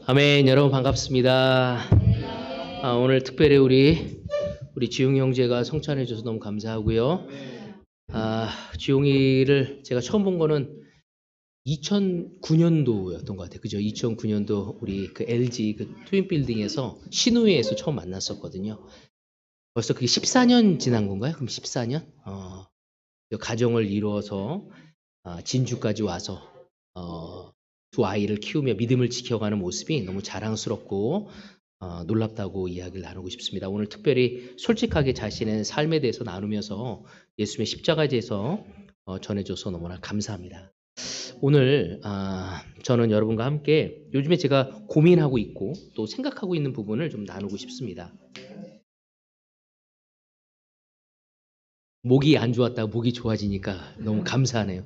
아멘. 여러분 반갑습니다. 오늘 특별히 우리 지용이 형제가 성찬해 줘서 너무 감사하고요. 지용이를 제가 처음 본 거는 2009년도였던 것 같아요. 그죠? 2009년도 우리 그 LG 그 트윈 빌딩에서 신우회에서 처음 만났었거든요. 벌써 그게 14년 지난 건가요? 그럼 14년? 가정을 이루어서 진주까지 와서 두 아이를 키우며 믿음을 지켜가는 모습이 너무 자랑스럽고 놀랍다고 이야기를 나누고 싶습니다. 오늘 특별히 솔직하게 자신의 삶에 대해서 나누면서 예수님의 십자가에 대해서 전해줘서 너무나 감사합니다. 오늘 저는 여러분과 함께 요즘에 제가 고민하고 있고 또 생각하고 있는 부분을 좀 나누고 싶습니다. 목이 안 좋았다가 목이 좋아지니까 너무 감사하네요.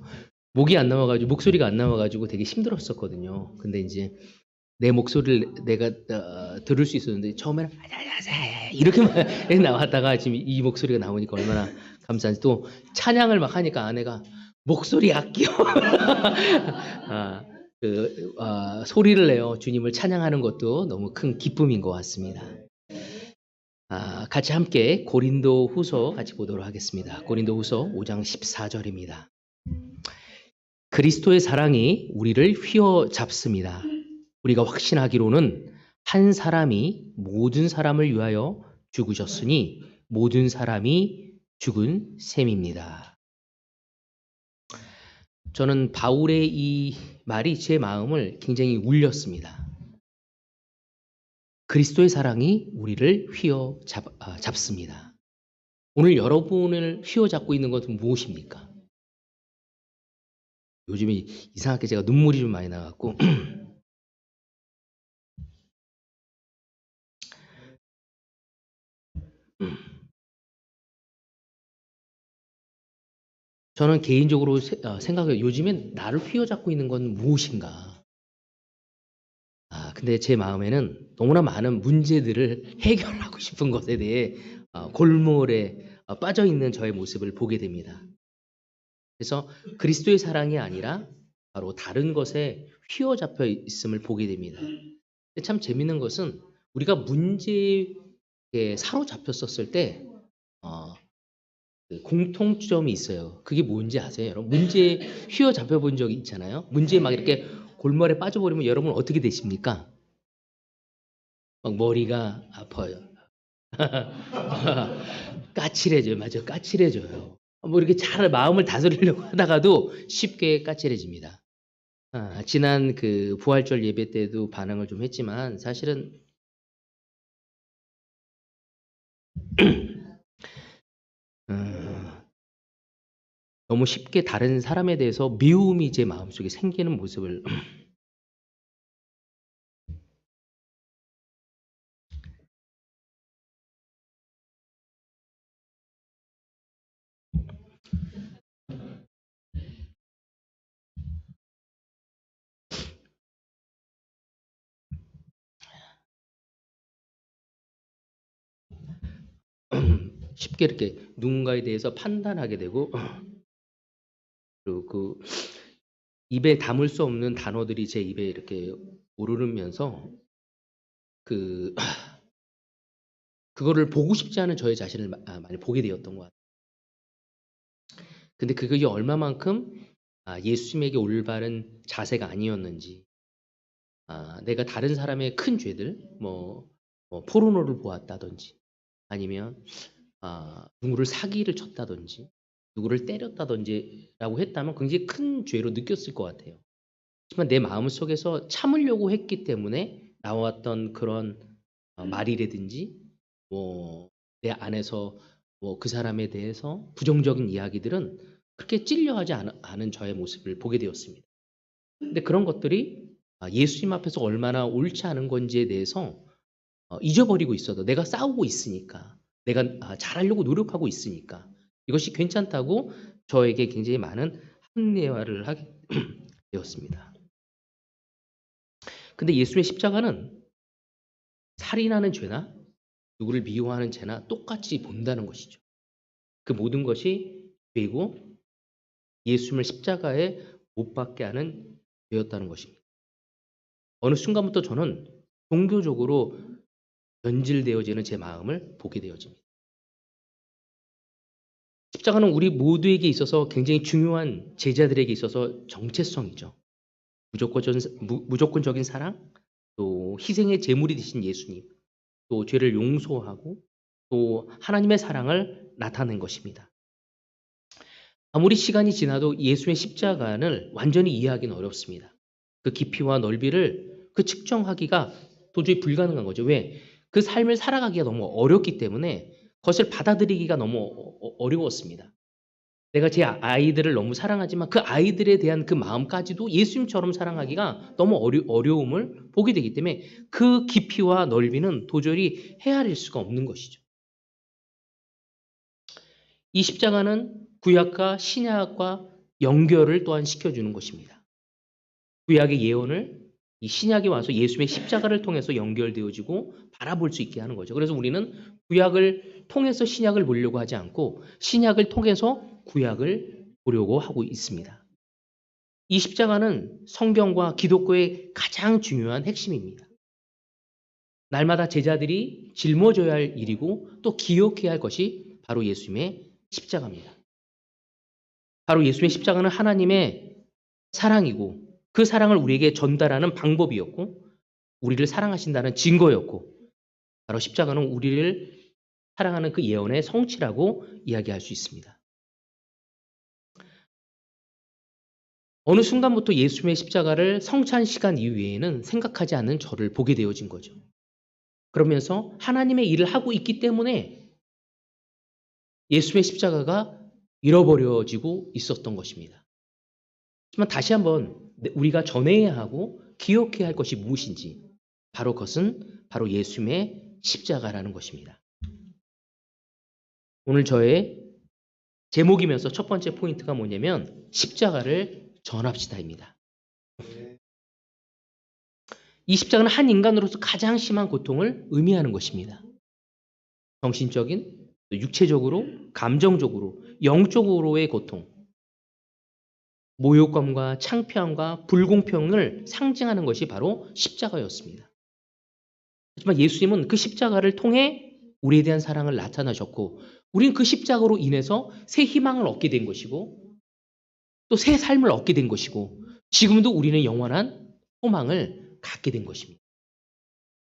목이 안 나와가지고 목소리가 안 나와가지고 되게 힘들었었거든요. 근데 이제 내 목소리를 내가 들을 수 있었는데 처음에는 이렇게만 나왔다가 지금 이 목소리가 나오니까 얼마나 감사한지. 또 찬양을 막 하니까 아내가 목소리 아껴 소리를 내어 주님을 찬양하는 것도 너무 큰 기쁨인 것 같습니다. 같이 함께 고린도 후서 같이 보도록 하겠습니다. 고린도 후서 5장 14절입니다. 그리스도의 사랑이 우리를 휘어잡습니다. 우리가 확신하기로는 한 사람이 모든 사람을 위하여 죽으셨으니 모든 사람이 죽은 셈입니다. 저는 바울의 이 말이 제 마음을 굉장히 울렸습니다. 그리스도의 사랑이 우리를 휘어잡습니다. 오늘 여러분을 휘어잡고 있는 것은 무엇입니까? 요즘에 이상하게 제가 눈물이 좀 많이 나갖고 저는 개인적으로 생각해요. 요즘엔 나를 휘어잡고 있는 건 무엇인가? 근데 제 마음에는 너무나 많은 문제들을 해결하고 싶은 것에 대해 골몰에 빠져 있는 저의 모습을 보게 됩니다. 그래서 그리스도의 사랑이 아니라 바로 다른 것에 휘어잡혀 있음을 보게 됩니다. 근데 참 재밌는 것은 우리가 문제에 사로잡혔었을 때 그 공통점이 있어요. 그게 뭔지 아세요, 여러분? 문제에 휘어잡혀 본 적이 있잖아요. 문제에 막 이렇게 골몰에 빠져버리면 여러분 어떻게 되십니까? 막 머리가 아파요. 까칠해져요. 맞아요. 까칠해져요. 뭐 이렇게 잘 마음을 다스리려고 하다가도 쉽게 까칠해집니다. 지난 그 부활절 예배 때도 반응을 좀 했지만 사실은 너무 쉽게 다른 사람에 대해서 미움이 제 마음속에 생기는 모습을 쉽게 이렇게 누군가에 대해서 판단하게 되고 그리고 그 입에 담을 수 없는 단어들이 제 입에 이렇게 오르면서 그 그거를 보고 싶지 않은 저의 자신을 많이 보게 되었던 것 같아요. 근데 그게 얼마만큼 예수님에게 올바른 자세가 아니었는지, 내가 다른 사람의 큰 죄들, 뭐 포르노를 보았다든지, 아니면 누구를 사기를 쳤다든지, 누구를 때렸다든지라고 했다면 굉장히 큰 죄로 느꼈을 것 같아요. 하지만 내 마음 속에서 참으려고 했기 때문에 나왔던 그런 말이라든지, 뭐 내 안에서 뭐 그 사람에 대해서 부정적인 이야기들은 그렇게 찔려하지 않은 저의 모습을 보게 되었습니다. 근데 그런 것들이 예수님 앞에서 얼마나 옳지 않은 건지에 대해서 잊어버리고 있어도 내가 싸우고 있으니까, 내가 잘하려고 노력하고 있으니까 이것이 괜찮다고 저에게 굉장히 많은 합리화를 하게 되었습니다. 근데 예수의 십자가는 살인하는 죄나 누구를 미워하는 죄나 똑같이 본다는 것이죠. 그 모든 것이 죄고 예수님을 십자가에 못 박게 하는 죄였다는 것입니다. 어느 순간부터 저는 종교적으로 변질되어지는 제 마음을 보게 되어집니다. 십자가는 우리 모두에게 있어서 굉장히 중요한 제자들에게 있어서 정체성이죠. 무조건적인 사랑, 또 희생의 제물이 되신 예수님, 또 죄를 용서하고 또 하나님의 사랑을 나타낸 것입니다. 아무리 시간이 지나도 예수의 십자가를 완전히 이해하기는 어렵습니다. 그 깊이와 넓이를 측정하기가 도저히 불가능한 거죠. 왜? 그 삶을 살아가기가 너무 어렵기 때문에 그것을 받아들이기가 너무 어려웠습니다. 내가 제 아이들을 너무 사랑하지만 그 아이들에 대한 그 마음까지도 예수님처럼 사랑하기가 너무 어려움을 보게 되기 때문에 그 깊이와 넓이는 도저히 헤아릴 수가 없는 것이죠. 이 십자가는 구약과 신약과 연결을 또한 시켜주는 것입니다. 구약의 예언을 이 신약에 와서 예수의 십자가를 통해서 연결되어지고 바라볼 수 있게 하는 거죠. 그래서 우리는 구약을 통해서 신약을 보려고 하지 않고 신약을 통해서 구약을 보려고 하고 있습니다. 이 십자가는 성경과 기독교의 가장 중요한 핵심입니다. 날마다 제자들이 짊어져야 할 일이고 또 기억해야 할 것이 바로 예수님의 십자가입니다. 바로 예수의 십자가는 하나님의 사랑이고 그 사랑을 우리에게 전달하는 방법이었고 우리를 사랑하신다는 증거였고 바로 십자가는 우리를 사랑하는 그 예언의 성취라고 이야기할 수 있습니다. 어느 순간부터 예수님의 십자가를 성찬 시간 이후에는 생각하지 않는 저를 보게 되어진 거죠. 그러면서 하나님의 일을 하고 있기 때문에 예수님의 십자가가 잃어버려지고 있었던 것입니다. 하지만 다시 한번 우리가 전해야 하고 기억해야 할 것이 무엇인지 바로 그것은 바로 예수님의 십자가라는 것입니다. 오늘 저의 제목이면서 첫 번째 포인트가 뭐냐면 십자가를 전합시다입니다. 이 십자가는 한 인간으로서 가장 심한 고통을 의미하는 것입니다. 정신적인, 육체적으로, 감정적으로, 영적으로의 고통, 모욕감과 창피함과 불공평을 상징하는 것이 바로 십자가였습니다. 하지만 예수님은 그 십자가를 통해 우리에 대한 사랑을 나타나셨고 우리는 그 십자가로 인해서 새 희망을 얻게 된 것이고 또 새 삶을 얻게 된 것이고 지금도 우리는 영원한 소망을 갖게 된 것입니다.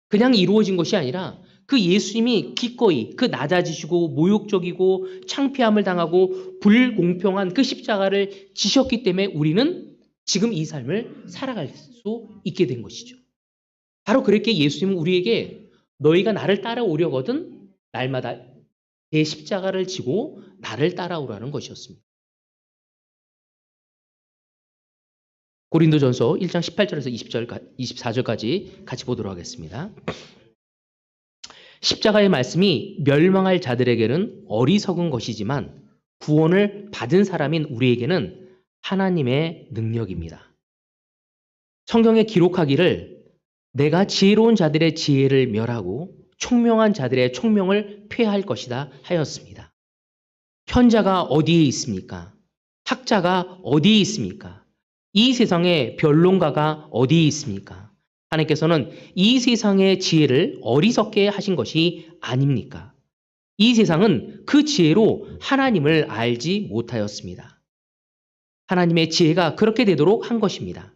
그냥 이루어진 것이 아니라 그 예수님이 기꺼이 그 낮아지시고 모욕적이고 창피함을 당하고 불공평한 그 십자가를 지셨기 때문에 우리는 지금 이 삶을 살아갈 수 있게 된 것이죠. 바로 그렇게 예수님은 우리에게 너희가 나를 따라오려거든 날마다 내 십자가를 지고 나를 따라오라는 것이었습니다. 고린도전서 1장 18절에서 24절까지 같이 보도록 하겠습니다. 십자가의 말씀이 멸망할 자들에게는 어리석은 것이지만 구원을 받은 사람인 우리에게는 하나님의 능력입니다. 성경에 기록하기를 내가 지혜로운 자들의 지혜를 멸하고 총명한 자들의 총명을 폐할 것이다 하였습니다. 현자가 어디에 있습니까? 학자가 어디에 있습니까? 이 세상에 변론가가 어디에 있습니까? 하나님께서는 이 세상의 지혜를 어리석게 하신 것이 아닙니까? 이 세상은 그 지혜로 하나님을 알지 못하였습니다. 하나님의 지혜가 그렇게 되도록 한 것입니다.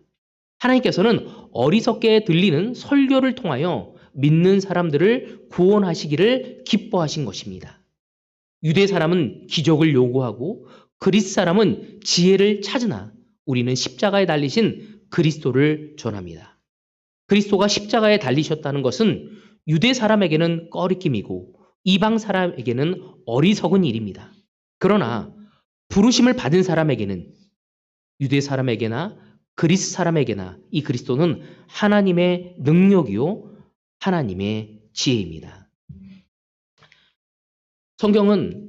하나님께서는 어리석게 들리는 설교를 통하여 믿는 사람들을 구원하시기를 기뻐하신 것입니다. 유대 사람은 기적을 요구하고 그리스 사람은 지혜를 찾으나 우리는 십자가에 달리신 그리스도를 전합니다. 그리스도가 십자가에 달리셨다는 것은 유대 사람에게는 꺼리낌이고 이방 사람에게는 어리석은 일입니다. 그러나 부르심을 받은 사람에게는 유대 사람에게나 그리스 사람에게나 이 그리스도는 하나님의 능력이요 하나님의 지혜입니다. 성경은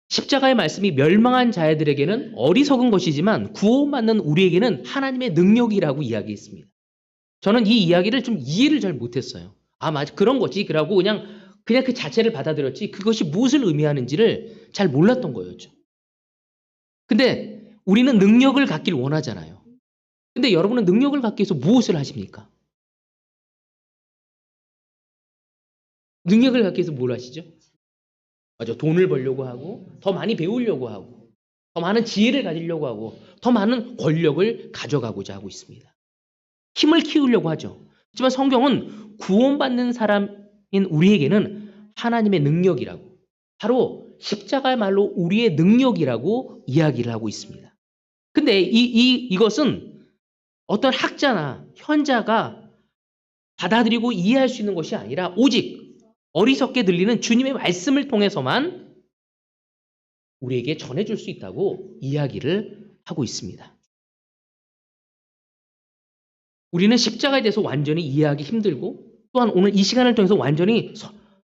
십자가의 말씀이 멸망한 자들에게는 어리석은 것이지만 구원받는 우리에게는 하나님의 능력이라고 이야기했습니다. 저는 이 이야기를 좀 이해를 잘 못했어요. 아, 맞아. 그런 거지. 그러고 그냥 그 자체를 받아들였지 그것이 무엇을 의미하는지를 잘 몰랐던 거였죠. 근데 우리는 능력을 갖길 원하잖아요. 근데 여러분은 능력을 갖기 위해서 무엇을 하십니까? 능력을 갖기 위해서 뭘 하시죠? 맞아. 돈을 벌려고 하고, 더 많이 배우려고 하고, 더 많은 지혜를 가지려고 하고, 더 많은 권력을 가져가고자 하고 있습니다. 힘을 키우려고 하죠. 하지만 성경은 구원받는 사람인 우리에게는 하나님의 능력이라고, 바로 십자가야말로 우리의 능력이라고 이야기를 하고 있습니다. 근데 이것은 어떤 학자나 현자가 받아들이고 이해할 수 있는 것이 아니라 오직 어리석게 들리는 주님의 말씀을 통해서만 우리에게 전해줄 수 있다고 이야기를 하고 있습니다. 우리는 십자가에 대해서 완전히 이해하기 힘들고 또한 오늘 이 시간을 통해서 완전히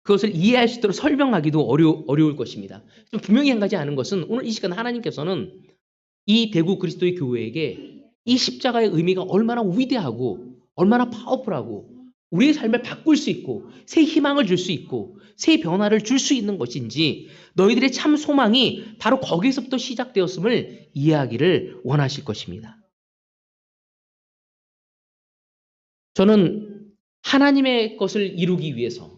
그것을 이해할 수 있도록 설명하기도 어려울 것입니다. 분명히 한 가지 아는 것은 오늘 이 시간 하나님께서는 이 대구 그리스도의 교회에게 이 십자가의 의미가 얼마나 위대하고 얼마나 파워풀하고 우리의 삶을 바꿀 수 있고 새 희망을 줄 수 있고 새 변화를 줄 수 있는 것인지 너희들의 참 소망이 바로 거기서부터 시작되었음을 이해하기를 원하실 것입니다. 저는 하나님의 것을 이루기 위해서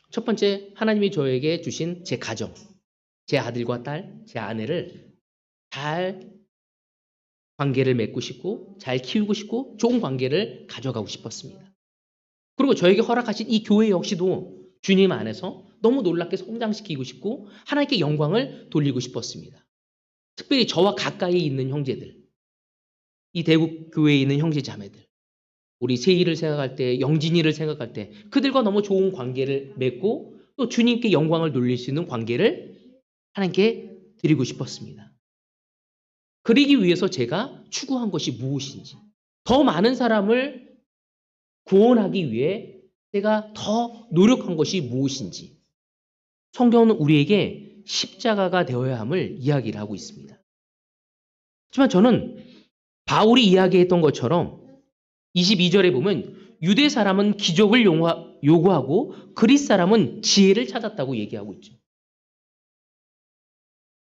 첫 번째 하나님이 저에게 주신 제 가정, 제 아들과 딸, 제 아내를 잘 관계를 맺고 싶고 잘 키우고 싶고 좋은 관계를 가져가고 싶었습니다. 그리고 저에게 허락하신 이 교회 역시도 주님 안에서 너무 놀랍게 성장시키고 싶고 하나님께 영광을 돌리고 싶었습니다. 특별히 저와 가까이 있는 형제들, 이 대구 교회에 있는 형제 자매들, 우리 세희를 생각할 때, 영진이를 생각할 때 그들과 너무 좋은 관계를 맺고 또 주님께 영광을 돌릴 수 있는 관계를 하나님께 드리고 싶었습니다. 그러기 위해서 제가 추구한 것이 무엇인지, 더 많은 사람을 구원하기 위해 제가 더 노력한 것이 무엇인지 성경은 우리에게 십자가가 되어야 함을 이야기를 하고 있습니다. 하지만 저는 바울이 이야기했던 것처럼 22절에 보면 유대 사람은 기적을 요구하고 그리스 사람은 지혜를 찾았다고 얘기하고 있죠.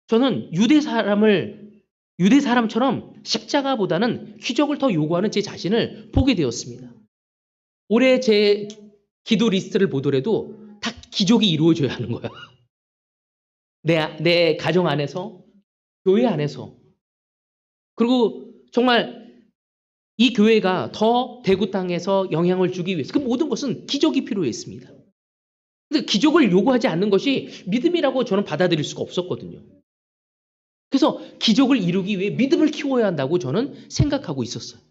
저는 유대 사람처럼 십자가보다는 기적을 더 요구하는 제 자신을 보게 되었습니다. 올해 제 기도 리스트를 보더라도 다 기적이 이루어져야 하는 거야. 내 가정 안에서, 교회 안에서. 그리고 정말 이 교회가 더 대구 땅에서 영향을 주기 위해서 그 모든 것은 기적이 필요했습니다. 근데 기적을 요구하지 않는 것이 믿음이라고 저는 받아들일 수가 없었거든요. 그래서 기적을 이루기 위해 믿음을 키워야 한다고 저는 생각하고 있었어요.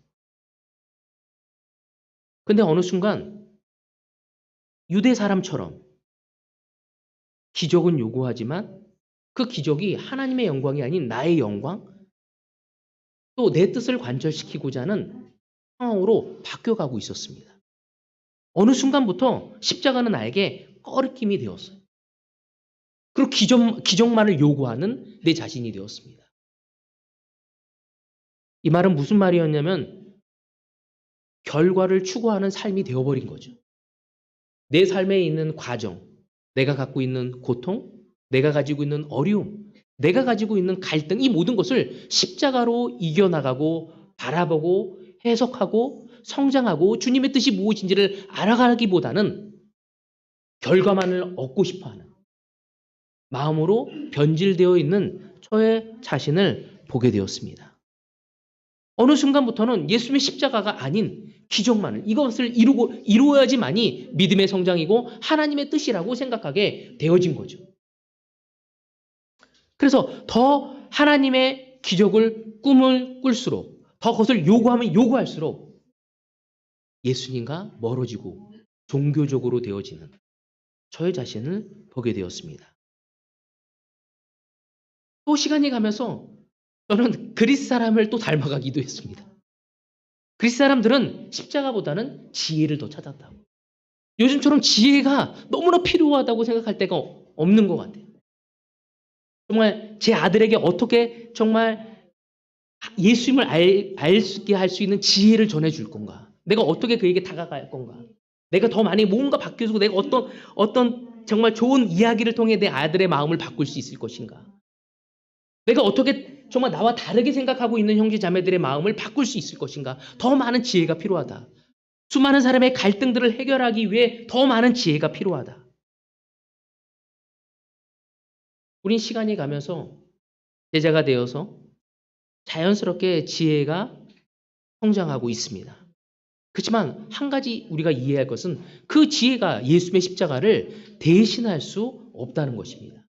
근데 어느 순간 유대 사람처럼 기적은 요구하지만 그 기적이 하나님의 영광이 아닌 나의 영광, 또 내 뜻을 관철시키고자 하는 상황으로 바뀌어가고 있었습니다. 어느 순간부터 십자가는 나에게 꺼리낌이 되었어요. 그리고 기적만을 요구하는 내 자신이 되었습니다. 이 말은 무슨 말이었냐면 결과를 추구하는 삶이 되어버린 거죠. 내 삶에 있는 과정, 내가 갖고 있는 고통, 내가 가지고 있는 어려움, 내가 가지고 있는 갈등, 이 모든 것을 십자가로 이겨나가고 바라보고 해석하고 성장하고 주님의 뜻이 무엇인지를 알아가기보다는 결과만을 얻고 싶어하는 마음으로 변질되어 있는 저의 자신을 보게 되었습니다. 어느 순간부터는 예수님의 십자가가 아닌 기적만을 이것을 이루어야지만이 믿음의 성장이고 하나님의 뜻이라고 생각하게 되어진 거죠. 그래서 더 하나님의 기적을 꿈을 꿀수록 더 그것을 요구하면 요구할수록 예수님과 멀어지고 종교적으로 되어지는 저의 자신을 보게 되었습니다. 또 시간이 가면서 저는 그리스 사람을 또 닮아가기도 했습니다. 그리스 사람들은 십자가보다는 지혜를 더 찾았다고. 요즘처럼 지혜가 너무나 필요하다고 생각할 때가 없는 것 같아요. 정말 제 아들에게 어떻게 정말 예수님을 알게 할 수 있는 지혜를 전해줄 건가? 내가 어떻게 그에게 다가갈 건가? 내가 더 많이 뭔가 바뀌어주고 내가 어떤 정말 좋은 이야기를 통해 내 아들의 마음을 바꿀 수 있을 것인가? 내가 어떻게 정말 나와 다르게 생각하고 있는 형제 자매들의 마음을 바꿀 수 있을 것인가? 더 많은 지혜가 필요하다. 수많은 사람의 갈등들을 해결하기 위해 더 많은 지혜가 필요하다. 우린 시간이 가면서 제자가 되어서 자연스럽게 지혜가 성장하고 있습니다. 그렇지만 한 가지 우리가 이해할 것은 그 지혜가 예수님의 십자가를 대신할 수 없다는 것입니다.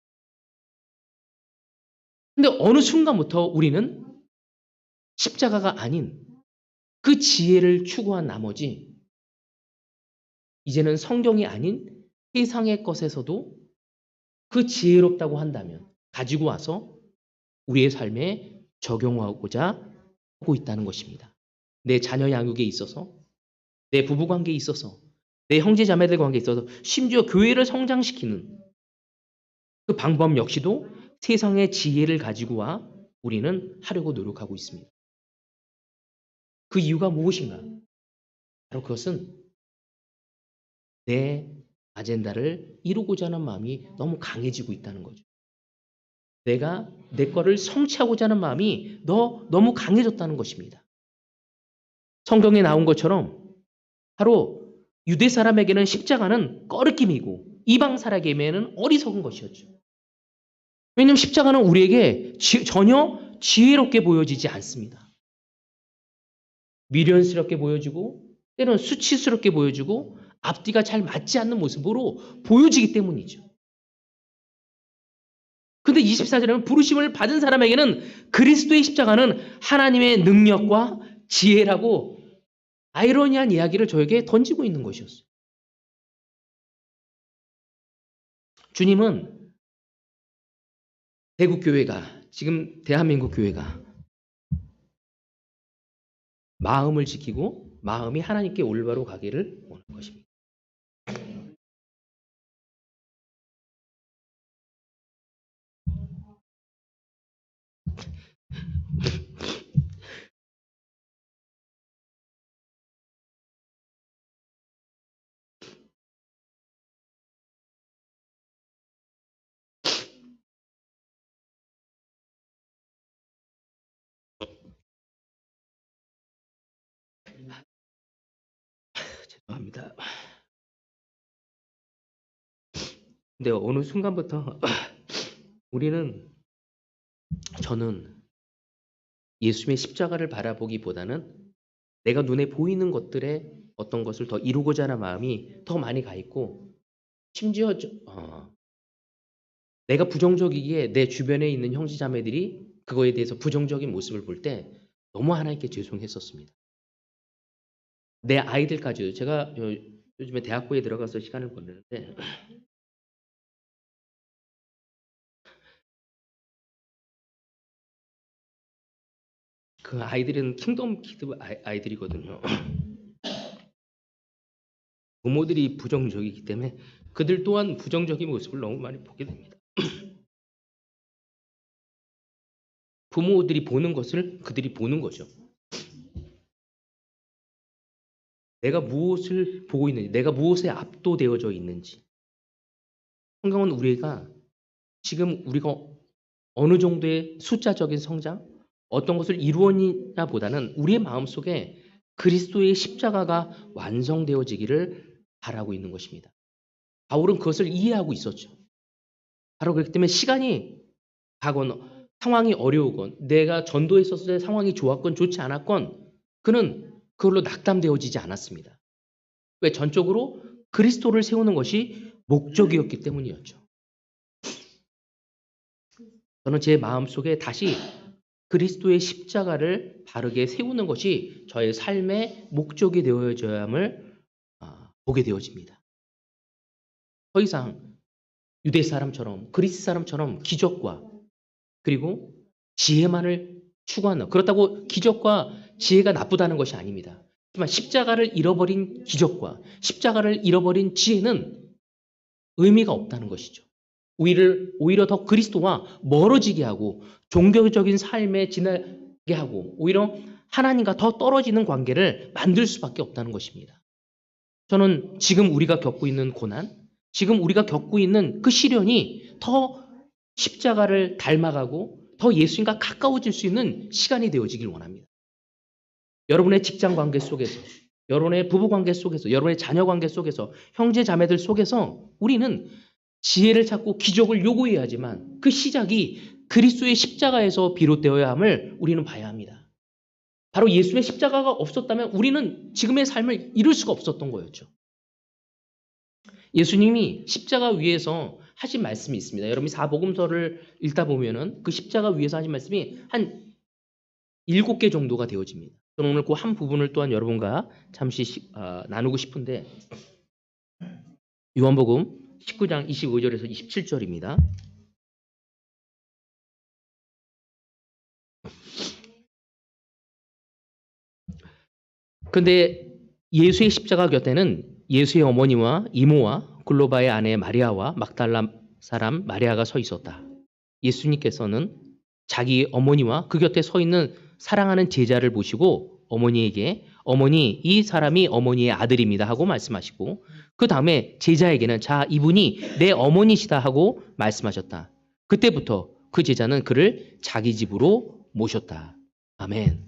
근데 어느 순간부터 우리는 십자가가 아닌 그 지혜를 추구한 나머지 이제는 성경이 아닌 세상의 것에서도 그 지혜롭다고 한다면 가지고 와서 우리의 삶에 적용하고자 하고 있다는 것입니다. 내 자녀 양육에 있어서, 내 부부관계에 있어서, 내 형제자매들 관계에 있어서, 심지어 교회를 성장시키는 그 방법 역시도 세상의 지혜를 가지고 와 우리는 하려고 노력하고 있습니다. 그 이유가 무엇인가? 바로 그것은 내 아젠다를 이루고자 하는 마음이 너무 강해지고 있다는 거죠. 내가 내 거를 성취하고자 하는 마음이 너무 강해졌다는 것입니다. 성경에 나온 것처럼 바로 유대 사람에게는 십자가는 꺼리낌이고 이방 사람에게는 어리석은 것이었죠. 왜냐하면 십자가는 우리에게 전혀 지혜롭게 보여지지 않습니다. 미련스럽게 보여지고 때로는 수치스럽게 보여지고 앞뒤가 잘 맞지 않는 모습으로 보여지기 때문이죠. 근데 24절에는 부르심을 받은 사람에게는 그리스도의 십자가는 하나님의 능력과 지혜라고 아이러니한 이야기를 저에게 던지고 있는 것이었어요. 주님은 대국교회가, 지금 대한민국 교회가 마음을 지키고 마음이 하나님께 올바로 가기를 원하는 것입니다. 죄송합니다. 근데 어느 순간부터 저는 예수님의 십자가를 바라보기보다는 내가 눈에 보이는 것들에 어떤 것을 더 이루고자 하는 마음이 더 많이 가 있고, 심지어 내가 부정적이기에 내 주변에 있는 형제자매들이 그거에 대해서 부정적인 모습을 볼 때 너무 하나님께 죄송했었습니다. 내 아이들까지도. 제가 요즘에 대학교에 들어가서 시간을 보내는데 그 아이들은 킹덤 키드 아이들이거든요. 부모들이 부정적이기 때문에 그들 또한 부정적인 모습을 너무 많이 보게 됩니다. 부모들이 보는 것을 그들이 보는 거죠. 내가 무엇을 보고 있는지, 내가 무엇에 압도되어져 있는지. 성경은 우리가 지금 우리가 어느 정도의 숫자적인 성장, 어떤 것을 이루었냐 보다는 우리의 마음속에 그리스도의 십자가가 완성되어지기를 바라고 있는 것입니다. 바울은 그것을 이해하고 있었죠. 바로 그렇기 때문에 시간이 가건 상황이 어려우건 내가 전도했었을 때 상황이 좋았건 좋지 않았건 그는 그걸로 낙담되어지지 않았습니다. 왜? 전적으로 그리스도를 세우는 것이 목적이었기 때문이었죠. 저는 제 마음속에 다시 그리스도의 십자가를 바르게 세우는 것이 저의 삶의 목적이 되어져야 함을 보게 되어집니다. 더 이상 유대 사람처럼 그리스 사람처럼 기적과 그리고 지혜만을 추구한다. 그렇다고 기적과 지혜가 나쁘다는 것이 아닙니다. 하지만 십자가를 잃어버린 기적과 십자가를 잃어버린 지혜는 의미가 없다는 것이죠. 오히려 더 그리스도와 멀어지게 하고 종교적인 삶에 지나게 하고 오히려 하나님과 더 떨어지는 관계를 만들 수밖에 없다는 것입니다. 저는 지금 우리가 겪고 있는 고난, 지금 우리가 겪고 있는 그 시련이 더 십자가를 닮아가고 더 예수님과 가까워질 수 있는 시간이 되어지길 원합니다. 여러분의 직장 관계 속에서, 여러분의 부부관계 속에서, 여러분의 자녀관계 속에서, 형제 자매들 속에서 우리는 지혜를 찾고 기적을 요구해야 하지만 그 시작이 그리스도의 십자가에서 비롯되어야 함을 우리는 봐야 합니다. 바로 예수의 십자가가 없었다면 우리는 지금의 삶을 이룰 수가 없었던 거였죠. 예수님이 십자가 위에서 하신 말씀이 있습니다. 여러분이 사복음서를 읽다 보면은 그 십자가 위에서 하신 말씀이 한 7개 정도가 되어집니다. 저는 오늘 그 한 부분을 또한 여러분과 잠시 나누고 싶은데 요한복음 19장 25절에서 27절입니다. 그런데 예수의 십자가 곁에는 예수의 어머니와 이모와 글로바의 아내 마리아와 막달라 사람 마리아가 서 있었다. 예수님께서는 자기 어머니와 그 곁에 서 있는 사랑하는 제자를 보시고 어머니에게 어머니 이 사람이 어머니의 아들입니다 하고 말씀하시고 그 다음에 제자에게는 자 이분이 내 어머니시다 하고 말씀하셨다. 그때부터 그 제자는 그를 자기 집으로 모셨다. 아멘.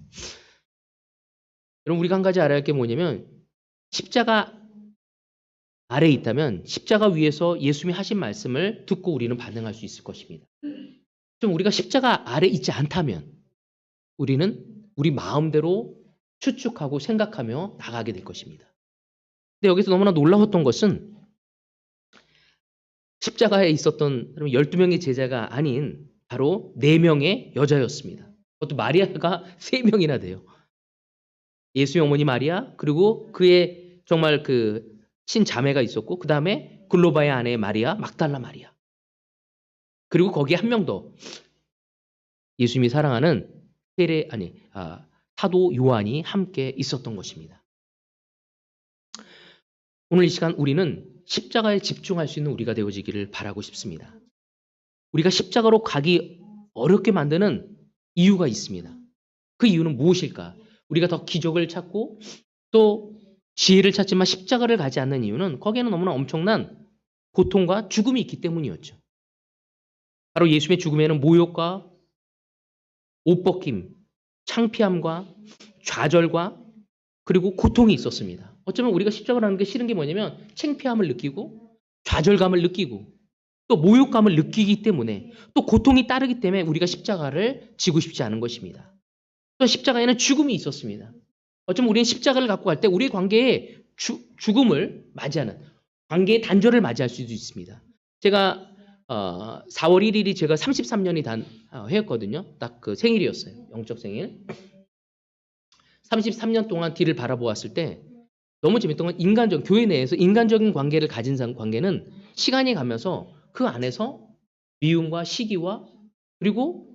여러분 우리가 한 가지 알아야 할 게 뭐냐면 십자가 아래에 있다면 십자가 위에서 예수님이 하신 말씀을 듣고 우리는 반응할 수 있을 것입니다. 좀 우리가 십자가 아래에 있지 않다면 우리는 우리 마음대로 추측하고 생각하며 나가게 될 것입니다. 근데 여기서 너무나 놀라웠던 것은 십자가에 있었던 12명의 제자가 아닌 바로 4명의 여자였습니다. 그것도 마리아가 3명이나 돼요. 예수의 어머니 마리아 그리고 그의 정말 그 친자매가 있었고 그 다음에 글로바의 아내 마리아 막달라 마리아 그리고 거기에 한 명 더 예수님이 사랑하는 사도 요한이 함께 있었던 것입니다. 오늘 이 시간 우리는 십자가에 집중할 수 있는 우리가 되어지기를 바라고 싶습니다. 우리가 십자가로 가기 어렵게 만드는 이유가 있습니다. 그 이유는 무엇일까? 우리가 더 기적을 찾고 또 지혜를 찾지만 십자가를 가지 않는 이유는 거기에는 너무나 엄청난 고통과 죽음이 있기 때문이었죠. 바로 예수님의 죽음에는 모욕과 옷 벗김, 창피함과 좌절과 그리고 고통이 있었습니다. 어쩌면 우리가 십자가를 하는 게 싫은 게 뭐냐면 창피함을 느끼고 좌절감을 느끼고 또 모욕감을 느끼기 때문에 또 고통이 따르기 때문에 우리가 십자가를 지고 싶지 않은 것입니다. 또 십자가에는 죽음이 있었습니다. 어쩌면 우리는 십자가를 갖고 갈 때 우리의 관계에 죽음을 맞이하는 관계의 단절을 맞이할 수도 있습니다. 제가 4월 1일이 제가 33년이 단 해였거든요. 딱 그 생일이었어요. 영적 생일. 33년 동안 뒤를 바라보았을 때 너무 재밌던 건 교회 내에서 인간적인 관계를 가진 관계는 시간이 가면서 그 안에서 미움과 시기와 그리고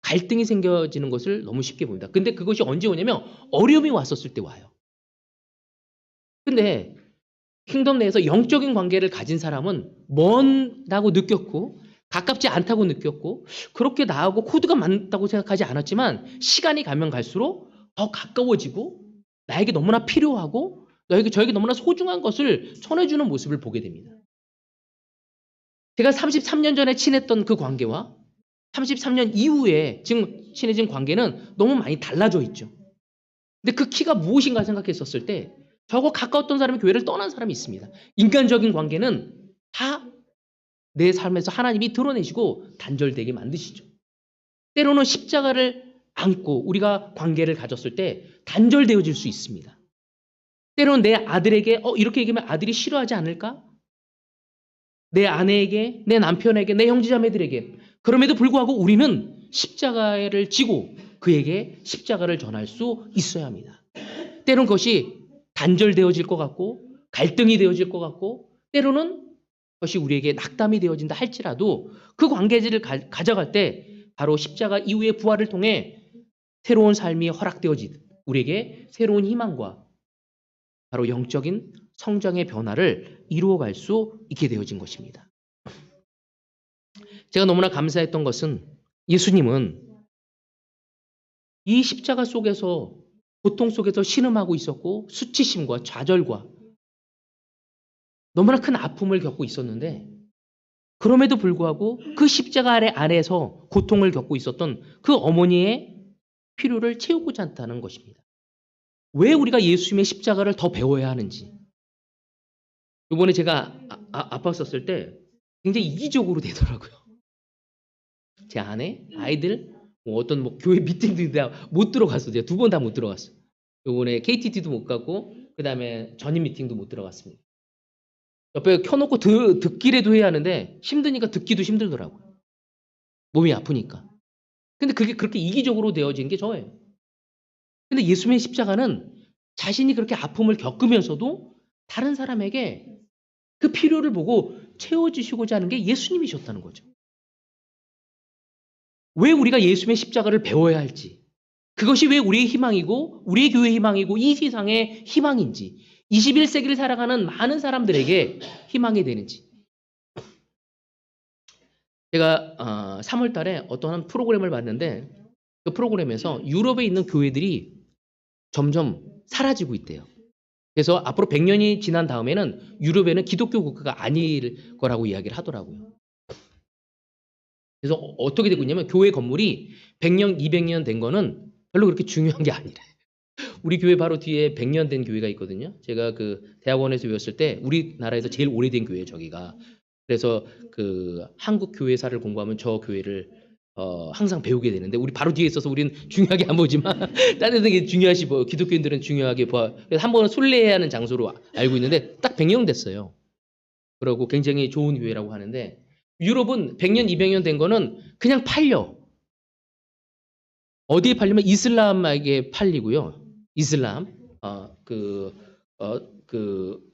갈등이 생겨지는 것을 너무 쉽게 봅니다. 근데 그것이 언제 오냐면 어려움이 왔었을 때 와요. 근데 킹덤 내에서 영적인 관계를 가진 사람은 먼다고 느꼈고 가깝지 않다고 느꼈고 그렇게 나하고 코드가 맞다고 생각하지 않았지만 시간이 가면 갈수록 더 가까워지고 나에게 너무나 필요하고 저에게 너무나 소중한 것을 전해주는 모습을 보게 됩니다. 제가 33년 전에 친했던 그 관계와 33년 이후에 지금 친해진 관계는 너무 많이 달라져 있죠. 근데 그 키가 무엇인가 생각했었을 때 저하고 가까웠던 사람이 교회를 떠난 사람이 있습니다. 인간적인 관계는 다 내 삶에서 하나님이 드러내시고 단절되게 만드시죠. 때로는 십자가를 안고 우리가 관계를 가졌을 때 단절되어질 수 있습니다. 때로는 내 아들에게 이렇게 얘기하면 아들이 싫어하지 않을까? 내 아내에게, 내 남편에게, 내 형제자매들에게 그럼에도 불구하고 우리는 십자가를 지고 그에게 십자가를 전할 수 있어야 합니다. 때로는 그것이 단절되어질 것 같고 갈등이 되어질 것 같고 때로는 그것이 우리에게 낙담이 되어진다 할지라도 그 관계를 가져갈 때 바로 십자가 이후의 부활을 통해 새로운 삶이 허락되어지듯 우리에게 새로운 희망과 바로 영적인 성장의 변화를 이루어갈 수 있게 되어진 것입니다. 제가 너무나 감사했던 것은 예수님은 이 십자가 속에서 고통 속에서 신음하고 있었고 수치심과 좌절과 너무나 큰 아픔을 겪고 있었는데 그럼에도 불구하고 그 십자가 안에서 고통을 겪고 있었던 그 어머니의 필요를 채우고자 한다는 것입니다. 왜 우리가 예수님의 십자가를 더 배워야 하는지. 이번에 제가 아빠 썼을 때 굉장히 이기적으로 되더라고요. 제 아내, 아이들, 뭐 어떤 뭐 교회 미팅도 다 못 들어갔어요. 제가 2번 다 못 들어갔어요. 이번에 KTT도 못 갔고, 그 다음에 전임 미팅도 못 들어갔습니다. 옆에 켜놓고 듣기라도 해야 하는데 힘드니까 듣기도 힘들더라고요. 몸이 아프니까. 근데 그게 그렇게 이기적으로 되어진 게 저예요. 근데 예수님의 십자가는 자신이 그렇게 아픔을 겪으면서도 다른 사람에게 그 필요를 보고 채워주시고자 하는 게 예수님이셨다는 거죠. 왜 우리가 예수님의 십자가를 배워야 할지, 그것이 왜 우리의 희망이고 우리의 교회의 희망이고 이 세상의 희망인지, 21세기를 살아가는 많은 사람들에게 희망이 되는지. 제가 3월 달에 어떤 프로그램을 봤는데, 그 프로그램에서 유럽에 있는 교회들이 점점 사라지고 있대요. 그래서 앞으로 100년이 지난 다음에는 유럽에는 기독교 국가가 아닐 거라고 이야기를 하더라고요. 그래서 어떻게 되고 있냐면 교회 건물이 100년, 200년 된 거는 별로 그렇게 중요한 게 아니래. 우리 교회 바로 뒤에 100년 된 교회가 있거든요. 제가 그 대학원에서 배웠을 때 우리나라에서 제일 오래된 교회 저기가. 그래서 그 한국 교회사를 공부하면 저 교회를 항상 배우게 되는데, 우리 바로 뒤에 있어서 우리는 중요하게 안 보지만 다른 데는 중요하시 뭐 기독교인들은 중요하게 봐. 그래서 한 번은 순례해야 하는 장소로 알고 있는데 딱 100년 됐어요. 그러고 굉장히 좋은 교회라고 하는데, 유럽은 100년, 200년 된 거는 그냥 팔려. 어디에 팔리면 이슬람에게 팔리고요. 이슬람,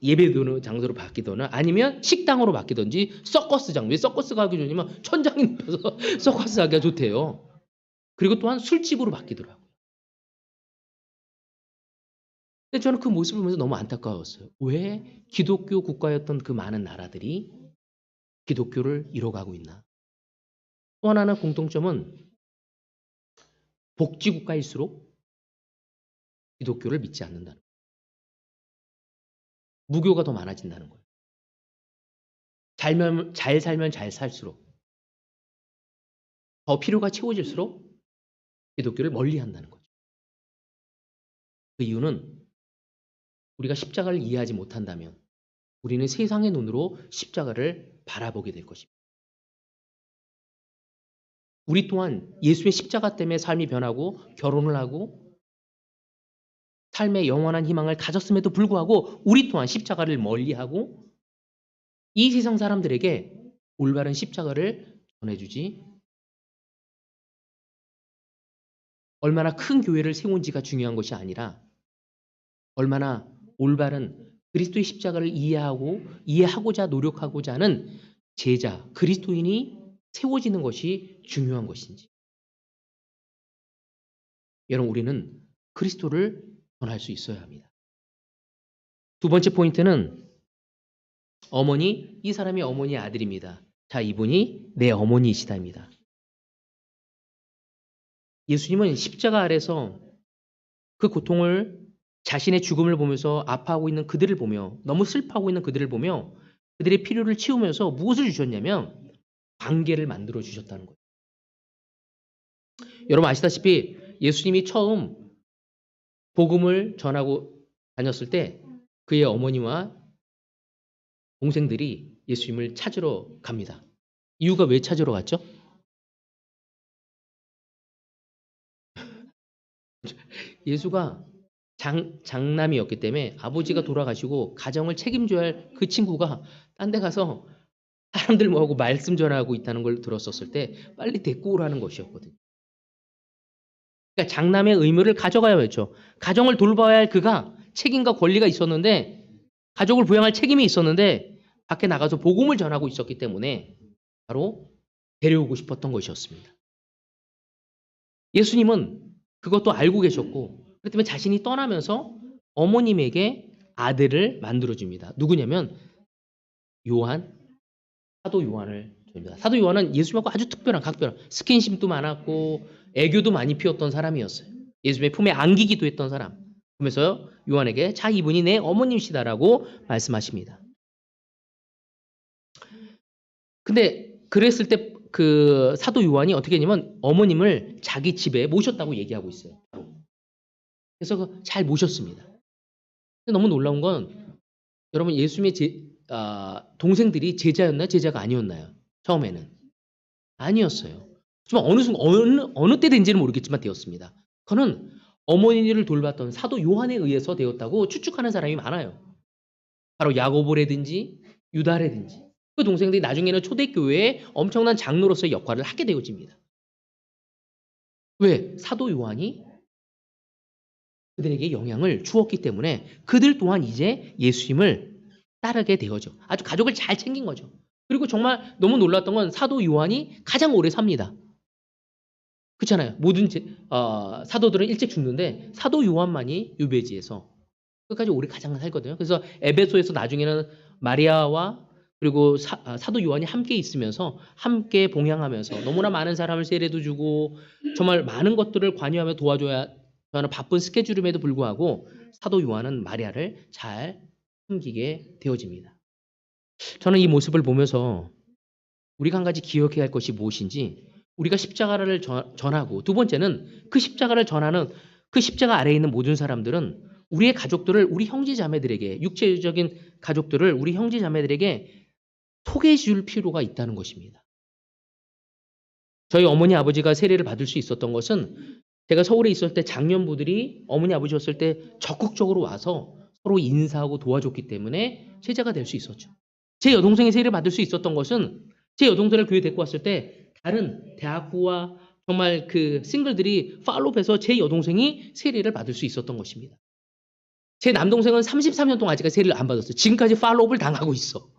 예배드리는 장소로 바뀌거나 아니면 식당으로 바뀌든지 서커스장. 왜 서커스가 하기 좋냐면 천장이 높아서 서커스 하기가 좋대요. 그리고 또한 술집으로 바뀌더라고요. 근데 저는 그 모습을 보면서 너무 안타까웠어요. 왜 기독교 국가였던 그 많은 나라들이 기독교를 잃어가고 있나? 또 하나는 공통점은 복지국가일수록 기독교를 믿지 않는다는 거예요. 무교가 더 많아진다는 거예요. 잘 살면 잘 살수록, 더 필요가 채워질수록 기독교를 멀리한다는 거죠. 그 이유는 우리가 십자가를 이해하지 못한다면 우리는 세상의 눈으로 십자가를 바라보게 될 것입니다. 우리 또한 예수의 십자가 때문에 삶이 변하고 결혼을 하고 삶의 영원한 희망을 가졌음에도 불구하고 우리 또한 십자가를 멀리하고 이 세상 사람들에게 올바른 십자가를 전해주지, 얼마나 큰 교회를 세운지가 중요한 것이 아니라 얼마나 올바른 그리스도의 십자가를 이해하고자 노력하고자 하는 제자, 그리스도인이 세워지는 것이 중요한 것인지. 여러분, 우리는 그리스도를 전할 수 있어야 합니다. 두 번째 포인트는 어머니, 이 사람이 어머니의 아들입니다. 자, 이분이 내 어머니이시다입니다. 예수님은 십자가 아래서 그 고통을, 자신의 죽음을 보면서 아파하고 있는 그들을 보며, 너무 슬퍼하고 있는 그들을 보며 그들의 필요를 채우면서 무엇을 주셨냐면 관계를 만들어 주셨다는 거예요. 여러분 아시다시피 예수님이 처음 복음을 전하고 다녔을 때 그의 어머니와 동생들이 예수님을 찾으러 갑니다. 이유가 왜 찾으러 갔죠? 예수가 장남이었기 때문에 아버지가 돌아가시고 가정을 책임져야 할 그 친구가 딴 데 가서 사람들 모으고 말씀 전하고 있다는 걸 들었었을 때 빨리 데리고 오라는 것이었거든요. 그러니까 장남의 의무를 가져가야 했죠. 가정을 돌봐야 할 그가 책임과 권리가 있었는데, 가족을 부양할 책임이 있었는데 밖에 나가서 복음을 전하고 있었기 때문에 바로 데려오고 싶었던 것이었습니다. 예수님은 그것도 알고 계셨고, 그렇기 때문에 자신이 떠나면서 어머님에게 아들을 만들어줍니다. 누구냐면 사도 요한을 줍니다. 사도 요한은 예수님하고 아주 각별한 스킨십도 많았고 애교도 많이 피웠던 사람이었어요. 예수님의 품에 안기기도 했던 사람. 그러면서 요한에게 자, 이분이 내 어머님이시다라고 말씀하십니다. 근데 그랬을 때 그 사도 요한이 어떻게 했냐면 어머님을 자기 집에 모셨다고 얘기하고 있어요. 그래서 잘 모셨습니다. 근데 너무 놀라운 건 여러분 예수님의 동생들이 제자였나요? 제자가 아니었나요? 처음에는 아니었어요. 하지만 어느 순간 어느 때 된지는 모르겠지만 되었습니다. 그는 어머니를 돌봤던 사도 요한에 의해서 되었다고 추측하는 사람이 많아요. 바로 야고보라든지 유다라든지 그 동생들이 나중에는 초대교회에 엄청난 장로로서의 역할을 하게 되어집니다. 왜? 사도 요한이 그들에게 영향을 주었기 때문에 그들 또한 이제 예수님을 따르게 되어죠. 아주 가족을 잘 챙긴 거죠. 그리고 정말 너무 놀랐던 건 사도 요한이 가장 오래 삽니다. 그렇잖아요. 모든 사도들은 일찍 죽는데 사도 요한만이 유배지에서 끝까지 오래 가장 살거든요. 그래서 에베소에서 나중에는 마리아와 그리고 사도 요한이 함께 있으면서 함께 봉양하면서 너무나 많은 사람을 세례도 주고 정말 많은 것들을 관여하며 도와줘야 하는 바쁜 스케줄임에도 불구하고 사도 요한은 마리아를 잘 섬기게 되어집니다. 저는 이 모습을 보면서 우리가 한 가지 기억해야 할 것이 무엇인지 우리가 십자가를 전하고 두 번째는 그 십자가를 전하는 그 십자가 아래에 있는 모든 사람들은 우리의 가족들을 우리 형제 자매들에게 육체적인 가족들을 우리 형제 자매들에게 소개해 줄 필요가 있다는 것입니다. 저희 어머니 아버지가 세례를 받을 수 있었던 것은 제가 서울에 있었을 때 장년부들이 어머니 아버지였을 때 적극적으로 와서 서로 인사하고 도와줬기 때문에 제자가 될 수 있었죠. 제 여동생이 세례를 받을 수 있었던 것은 제 여동생을 교회 데리고 왔을 때 다른 대학부와 정말 그 싱글들이 팔로우해서 제 여동생이 세례를 받을 수 있었던 것입니다. 제 남동생은 33년 동안 아직까지 세례를 안 받았어요. 지금까지 팔로우를 당하고 있어.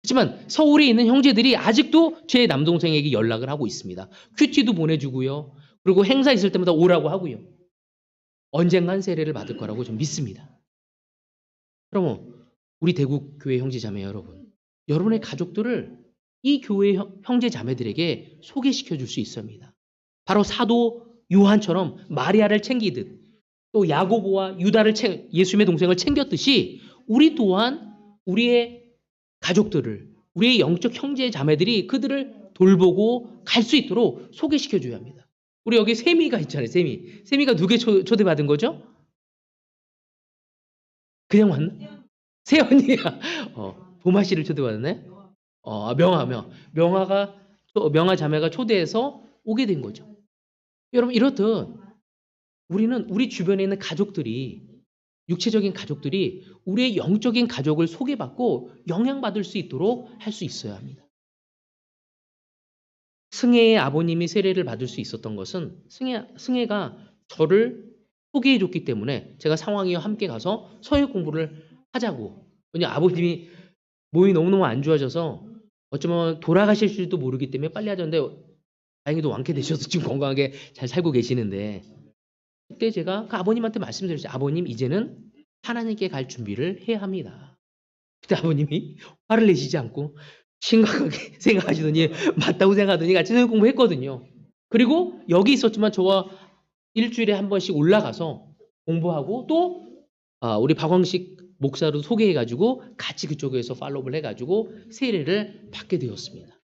하지만 서울에 있는 형제들이 아직도 제 남동생에게 연락을 하고 있습니다. 큐티도 보내주고요. 그리고 행사 있을 때마다 오라고 하고요. 언젠간 세례를 받을 거라고 좀 믿습니다. 그럼 우리 대구교회 형제자매 여러분, 여러분의 가족들을 이 교회 형제자매들에게 소개시켜 줄 수 있습니다. 바로 사도 요한처럼 마리아를 챙기듯 또 야고보와 유다를 예수님의 동생을 챙겼듯이 우리 또한 우리의 가족들을 우리의 영적 형제 자매들이 그들을 돌보고 갈 수 있도록 소개시켜 줘야 합니다. 우리 여기 세미가 있잖아요. 세미가 누구의 초대받은 거죠? 그냥 왔나? 세연이야. 도마 씨를 초대받았네. 명화 자매가 초대해서 오게 된 거죠. 여러분 이렇듯 우리는 우리 주변에 있는 가족들이 육체적인 가족들이 우리의 영적인 가족을 소개받고 영향받을 수 있도록 할 수 있어야 합니다. 승혜의 아버님이 세례를 받을 수 있었던 것은 승혜가 저를 소개해 줬기 때문에 제가 상황이와 함께 가서 서역 공부를 하자고. 왜냐하면 아버님이 몸이 너무너무 안 좋아져서 어쩌면 돌아가실 줄도 모르기 때문에 빨리 하자는데 다행히도 완쾌되셔서 지금 건강하게 잘 살고 계시는데 그때 제가 그 아버님한테 말씀드렸어요. 아버님 이제는 하나님께 갈 준비를 해야 합니다. 그때 아버님이 화를 내시지 않고 심각하게 생각하시더니 맞다고 생각하더니 같이 성경 공부했거든요. 그리고 여기 있었지만 저와 일주일에 한 번씩 올라가서 공부하고 또 우리 박광식 목사로 소개해가지고 같이 그쪽에서 팔로우를 해가지고 세례를 받게 되었습니다.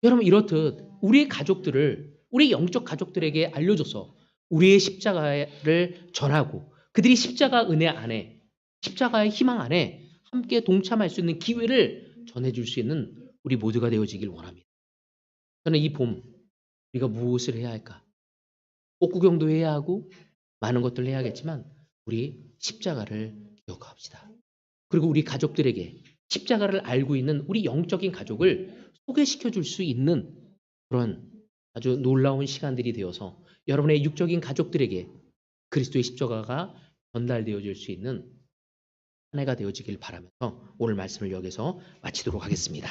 여러분 이렇듯 우리의 가족들을 우리 영적 가족들에게 알려줘서 우리의 십자가를 전하고 그들이 십자가 은혜 안에 십자가의 희망 안에 함께 동참할 수 있는 기회를 전해줄 수 있는 우리 모두가 되어지길 원합니다. 저는 이 봄 우리가 무엇을 해야 할까? 꽃구경도 해야 하고 많은 것들을 해야겠지만 우리 십자가를 기억합시다. 그리고 우리 가족들에게 십자가를 알고 있는 우리 영적인 가족을 소개시켜 줄 수 있는 그런 아주 놀라운 시간들이 되어서 여러분의 육적인 가족들에게 그리스도의 십자가가 전달되어질 수 있는 한 해가 되어지길 바라면서 오늘 말씀을 여기서 마치도록 하겠습니다.